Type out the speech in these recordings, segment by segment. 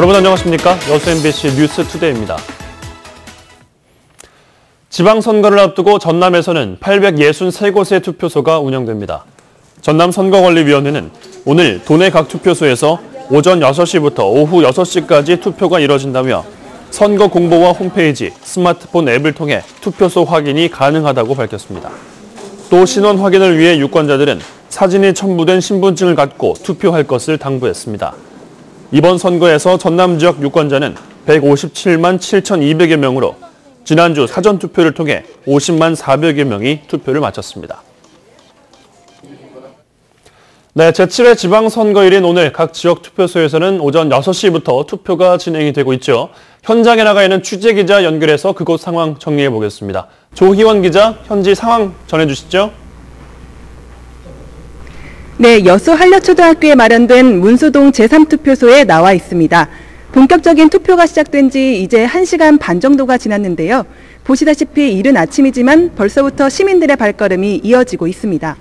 여러분 안녕하십니까? 여수 MBC 뉴스투데이입니다. 지방선거를 앞두고 전남에서는 863곳의 투표소가 운영됩니다. 전남선거관리위원회는 오늘 도내 각 투표소에서 오전 6시부터 오후 6시까지 투표가 이뤄진다며 선거 공보와 홈페이지, 스마트폰 앱을 통해 투표소 확인이 가능하다고 밝혔습니다. 또 신원 확인을 위해 유권자들은 사진이 첨부된 신분증을 갖고 투표할 것을 당부했습니다. 이번 선거에서 전남 지역 유권자는 157만 7,200여 명으로 지난주 사전투표를 통해 50만 400여 명이 투표를 마쳤습니다. 네, 제7회 지방선거일인 오늘 각 지역 투표소에서는 오전 6시부터 투표가 진행이 되고 있죠. 현장에 나가 있는 취재기자 연결해서 그곳 상황 정리해 보겠습니다. 조희원 기자, 현지 상황 전해주시죠. 네, 여수 한려초등학교에 마련된 문수동 제3투표소에 나와 있습니다. 본격적인 투표가 시작된 지 이제 1시간 반 정도가 지났는데요. 보시다시피 이른 아침이지만 벌써부터 시민들의 발걸음이 이어지고 있습니다.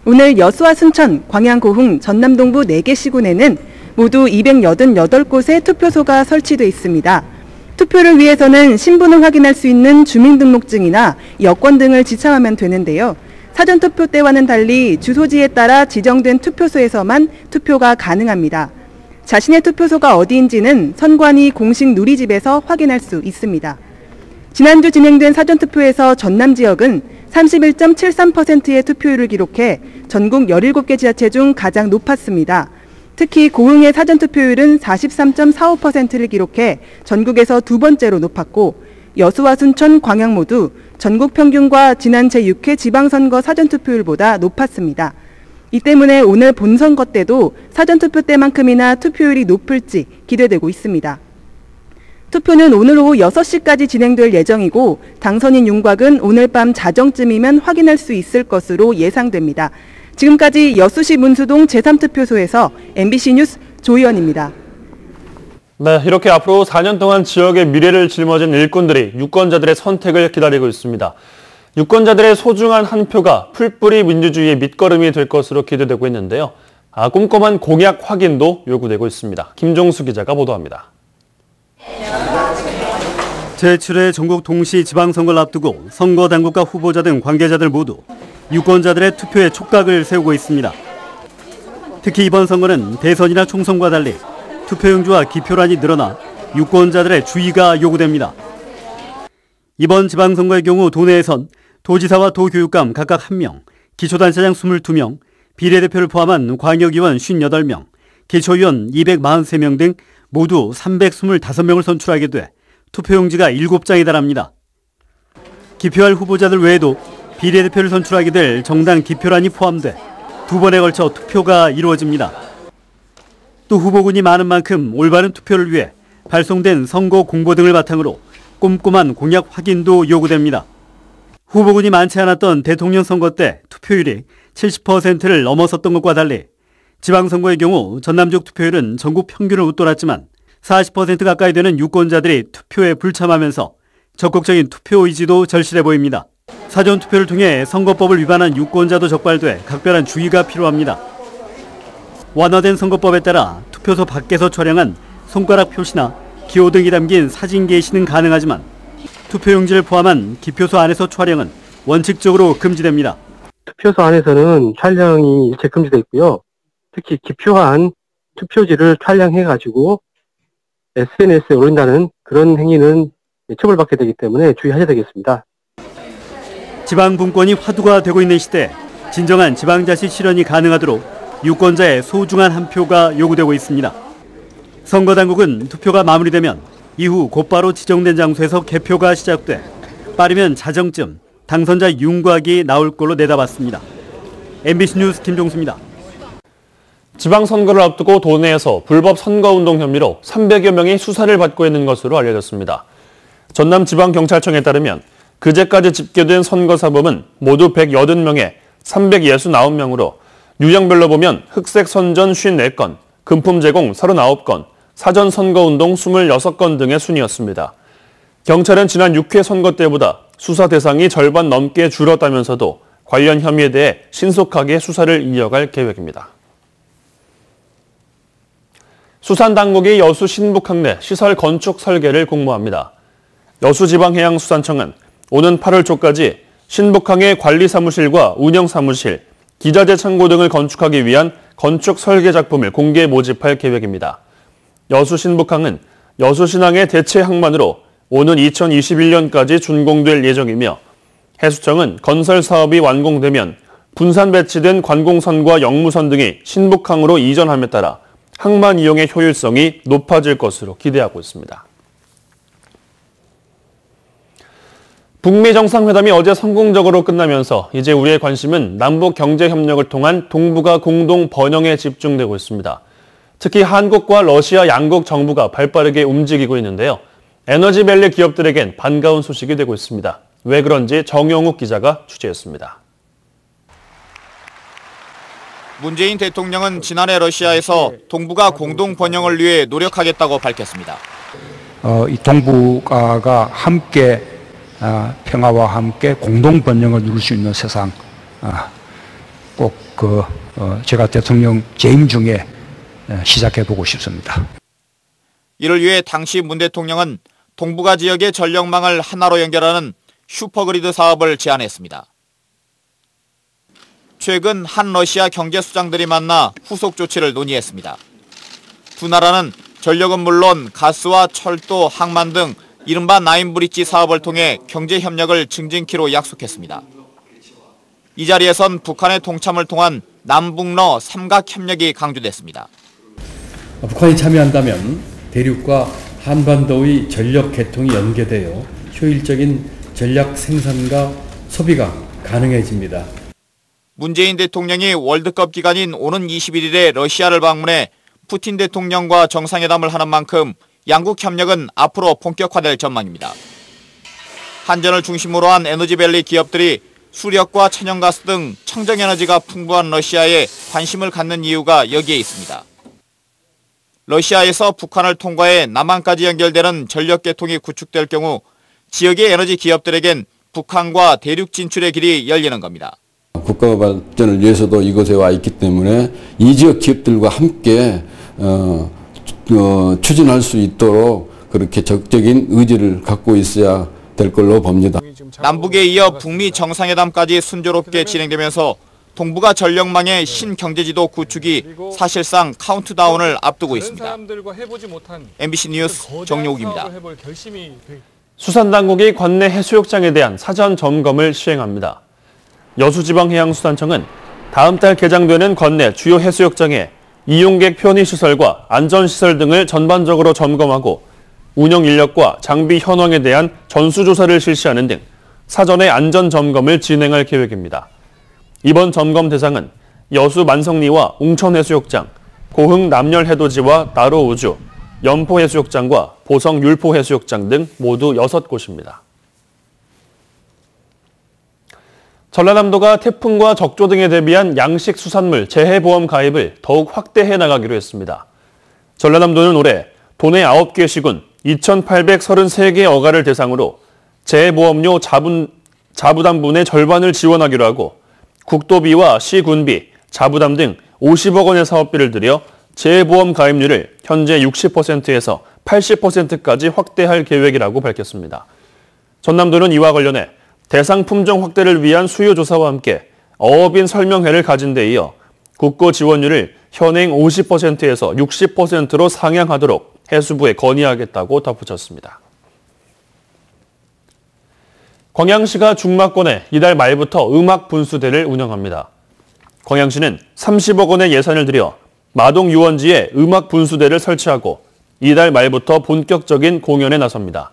오늘 여수와 순천, 광양, 고흥, 전남 동부 4개 시군에는 모두 288곳의 투표소가 설치돼 있습니다. 투표를 위해서는 신분을 확인할 수 있는 주민등록증이나 여권 등을 지참하면 되는데요. 사전투표 때와는 달리 주소지에 따라 지정된 투표소에서만 투표가 가능합니다. 자신의 투표소가 어디인지는 선관위 공식 누리집에서 확인할 수 있습니다. 지난주 진행된 사전투표에서 전남 지역은 31.73%의 투표율을 기록해 전국 17개 지자체 중 가장 높았습니다. 특히 고흥의 사전투표율은 43.45%를 기록해 전국에서 두 번째로 높았고 여수와 순천, 광양 모두 전국 평균과 지난 제6회 지방선거 사전투표율보다 높았습니다. 이 때문에 오늘 본선거 때도 사전투표 때만큼이나 투표율이 높을지 기대되고 있습니다. 투표는 오늘 오후 6시까지 진행될 예정이고 당선인 윤곽은 오늘 밤 자정쯤이면 확인할 수 있을 것으로 예상됩니다. 지금까지 여수시 문수동 제3투표소에서 MBC 뉴스 조희원입니다. 네, 이렇게 앞으로 4년 동안 지역의 미래를 짊어진 일꾼들이 유권자들의 선택을 기다리고 있습니다. 유권자들의 소중한 한 표가 풀뿌리 민주주의의 밑거름이 될 것으로 기대되고 있는데요. 꼼꼼한 공약 확인도 요구되고 있습니다. 김종수 기자가 보도합니다. 제7회 전국 동시 지방선거를 앞두고 선거 당국과 후보자 등 관계자들 모두 유권자들의 투표에 촉각을 세우고 있습니다. 특히 이번 선거는 대선이나 총선과 달리 투표용지와 기표란이 늘어나 유권자들의 주의가 요구됩니다. 이번 지방선거의 경우 도내에선 도지사와 도교육감 각각 1명, 기초단체장 22명, 비례대표를 포함한 광역의원 58명, 기초의원 243명 등 모두 325명을 선출하게 돼 투표용지가 7장에 달합니다. 기표할 후보자들 외에도 비례대표를 선출하게 될 정당 기표란이 포함돼 2번에 걸쳐 투표가 이루어집니다. 또 후보군이 많은 만큼 올바른 투표를 위해 발송된 선거 공보 등을 바탕으로 꼼꼼한 공약 확인도 요구됩니다. 후보군이 많지 않았던 대통령 선거 때 투표율이 70%를 넘어섰던 것과 달리 지방선거의 경우 전남 지역 투표율은 전국 평균을 웃돌았지만 40% 가까이 되는 유권자들이 투표에 불참하면서 적극적인 투표 의지도 절실해 보입니다. 사전투표를 통해 선거법을 위반한 유권자도 적발돼 각별한 주의가 필요합니다. 완화된 선거법에 따라 투표소 밖에서 촬영한 손가락 표시나 기호 등이 담긴 사진 게시는 가능하지만 투표용지를 포함한 기표소 안에서 촬영은 원칙적으로 금지됩니다. 투표소 안에서는 촬영이 일체 금지되어 있고요. 특히 기표한 투표지를 촬영해가지고 SNS에 올린다는 그런 행위는 처벌받게 되기 때문에 주의하셔야 되겠습니다. 지방분권이 화두가 되고 있는 시대 진정한 지방자치 실현이 가능하도록 유권자의 소중한 한 표가 요구되고 있습니다. 선거당국은 투표가 마무리되면 이후 곧바로 지정된 장소에서 개표가 시작돼 빠르면 자정쯤 당선자 윤곽이 나올 걸로 내다봤습니다. MBC 뉴스 김종수입니다. 지방선거를 앞두고 도내에서 불법 선거운동 혐의로 300여 명이 수사를 받고 있는 것으로 알려졌습니다. 전남지방경찰청에 따르면 그제까지 집계된 선거사범은 모두 180명에 369명으로 유형별로 보면 흑색 선전 54건, 금품 제공 39건, 사전 선거운동 26건 등의 순이었습니다. 경찰은 지난 6회 선거 때보다 수사 대상이 절반 넘게 줄었다면서도 관련 혐의에 대해 신속하게 수사를 이어갈 계획입니다. 수산당국이 여수 신북항 내 시설 건축 설계를 공모합니다. 여수지방해양수산청은 오는 8월 초까지 신북항의 관리사무실과 운영사무실, 기자재 창고 등을 건축하기 위한 건축 설계 작품을 공개 모집할 계획입니다. 여수 신북항은 여수신항의 대체 항만으로 오는 2021년까지 준공될 예정이며 해수청은 건설 사업이 완공되면 분산 배치된 관공선과 역무선 등이 신북항으로 이전함에 따라 항만 이용의 효율성이 높아질 것으로 기대하고 있습니다. 북미 정상회담이 어제 성공적으로 끝나면서 이제 우리의 관심은 남북 경제 협력을 통한 동북아 공동 번영에 집중되고 있습니다. 특히 한국과 러시아 양국 정부가 발빠르게 움직이고 있는데요. 에너지밸리 기업들에겐 반가운 소식이 되고 있습니다. 왜 그런지 정영욱 기자가 취재했습니다. 문재인 대통령은 지난해 러시아에서 동북아 공동 번영을 위해 노력하겠다고 밝혔습니다. 이 동북아가 함께 평화와 함께 공동 번영을 누릴 수 있는 세상, 꼭 제가 대통령 재임 중에 시작해보고 싶습니다. 이를 위해 당시 문 대통령은 동북아 지역의 전력망을 하나로 연결하는 슈퍼그리드 사업을 제안했습니다. 최근 한 러시아 경제수장들이 만나 후속 조치를 논의했습니다. 두 나라는 전력은 물론 가스와 철도, 항만 등 이른바 나인브릿지 사업을 통해 경제 협력을 증진키로 약속했습니다. 이 자리에선 북한의 동참을 통한 남북러 삼각협력이 강조됐습니다. 북한이 참여한다면 대륙과 한반도의 전력 개통이 연계되어 효율적인 전략 생산과 소비가 가능해집니다. 문재인 대통령이 월드컵 기간인 오는 21일에 러시아를 방문해 푸틴 대통령과 정상회담을 하는 만큼 양국 협력은 앞으로 본격화될 전망입니다. 한전을 중심으로 한 에너지밸리 기업들이 수력과 천연가스 등 청정에너지가 풍부한 러시아에 관심을 갖는 이유가 여기에 있습니다. 러시아에서 북한을 통과해 남한까지 연결되는 전력 개통이 구축될 경우 지역의 에너지 기업들에겐 북한과 대륙 진출의 길이 열리는 겁니다. 국가 발전을 위해서도 이곳에 와 있기 때문에 이 지역 기업들과 함께 추진할 수 있도록 그렇게 적극적인 의지를 갖고 있어야 될 걸로 봅니다. 남북에 이어 북미 정상회담까지 순조롭게 진행되면서 동북아 전력망의 신경제지도 구축이 사실상 카운트다운을 앞두고 있습니다. MBC 뉴스 정용욱입니다. 수산당국이 관내 해수욕장에 대한 사전 점검을 시행합니다. 여수지방해양수산청은 다음 달 개장되는 관내 주요 해수욕장에 이용객 편의시설과 안전시설 등을 전반적으로 점검하고 운영 인력과 장비 현황에 대한 전수조사를 실시하는 등 사전의 안전점검을 진행할 계획입니다. 이번 점검 대상은 여수 만성리와 웅천해수욕장, 고흥 남열해돋이와 나로우주, 연포해수욕장과 보성 율포해수욕장 등 모두 6곳입니다. 전라남도가 태풍과 적조 등에 대비한 양식 수산물 재해보험 가입을 더욱 확대해 나가기로 했습니다. 전라남도는 올해 도내 9개 시군 2,833개 어가를 대상으로 재해보험료 자부담분의 절반을 지원하기로 하고 국도비와 시군비, 자부담 등 50억 원의 사업비를 들여 재해보험 가입률을 현재 60%에서 80%까지 확대할 계획이라고 밝혔습니다. 전남도는 이와 관련해 대상 품종 확대를 위한 수요 조사와 함께 어업인 설명회를 가진 데 이어 국고 지원율을 현행 50%에서 60%로 상향하도록 해수부에 건의하겠다고 덧붙였습니다. 광양시가 중마권에 이달 말부터 음악 분수대를 운영합니다. 광양시는 30억 원의 예산을 들여 마동 유원지에 음악 분수대를 설치하고 이달 말부터 본격적인 공연에 나섭니다.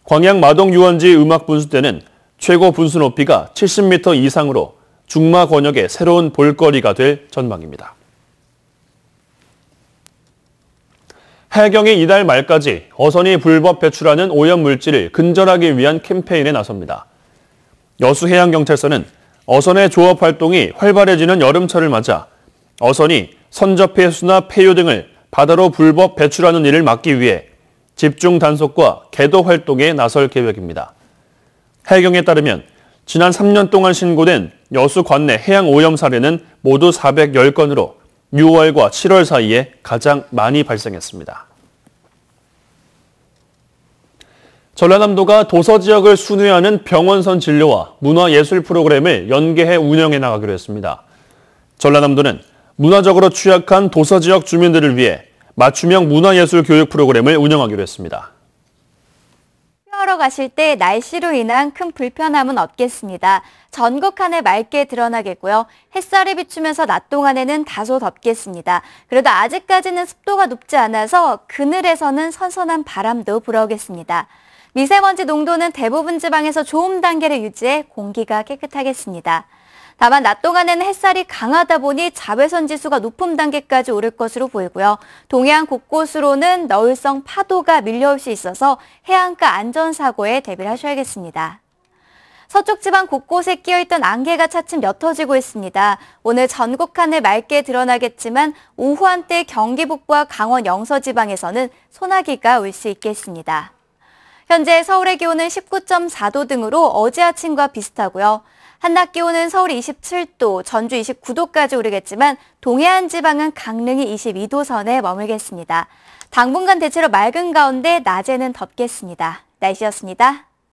광양 마동 유원지 음악 분수대는 최고 분수 높이가 70m 이상으로 중마 권역의 새로운 볼거리가 될 전망입니다. 해경이 이달 말까지 어선이 불법 배출하는 오염물질을 근절하기 위한 캠페인에 나섭니다. 여수해양경찰서는 어선의 조업 활동이 활발해지는 여름철을 맞아 어선이 선접해수나 폐유 등을 바다로 불법 배출하는 일을 막기 위해 집중 단속과 계도 활동에 나설 계획입니다. 해경에 따르면 지난 3년 동안 신고된 여수 관내 해양 오염 사례는 모두 410건으로 6월과 7월 사이에 가장 많이 발생했습니다. 전라남도가 도서 지역을 순회하는 병원선 진료와 문화예술 프로그램을 연계해 운영해 나가기로 했습니다. 전라남도는 문화적으로 취약한 도서 지역 주민들을 위해 맞춤형 문화예술 교육 프로그램을 운영하기로 했습니다. 투표하러 가실 때 날씨로 인한 큰 불편함은 없겠습니다. 전국 하늘 맑게 드러나겠고요. 햇살이 비추면서 낮 동안에는 다소 덥겠습니다. 그래도 아직까지는 습도가 높지 않아서 그늘에서는 선선한 바람도 불어오겠습니다. 미세먼지 농도는 대부분 지방에서 좋음 단계를 유지해 공기가 깨끗하겠습니다. 다만 낮 동안에는 햇살이 강하다 보니 자외선 지수가 높음 단계까지 오를 것으로 보이고요. 동해안 곳곳으로는 너울성 파도가 밀려올 수 있어서 해안가 안전사고에 대비를 하셔야겠습니다. 서쪽 지방 곳곳에 끼어있던 안개가 차츰 옅어지고 있습니다. 오늘 전국 하늘 맑게 드러나겠지만 오후 한때 경기 북부와 강원 영서 지방에서는 소나기가 올 수 있겠습니다. 현재 서울의 기온은 19.4도 등으로 어제 아침과 비슷하고요. 한낮 기온은 서울이 27도, 전주 29도까지 오르겠지만 동해안 지방은 강릉이 22도 선에 머물겠습니다. 당분간 대체로 맑은 가운데 낮에는 덥겠습니다. 날씨였습니다.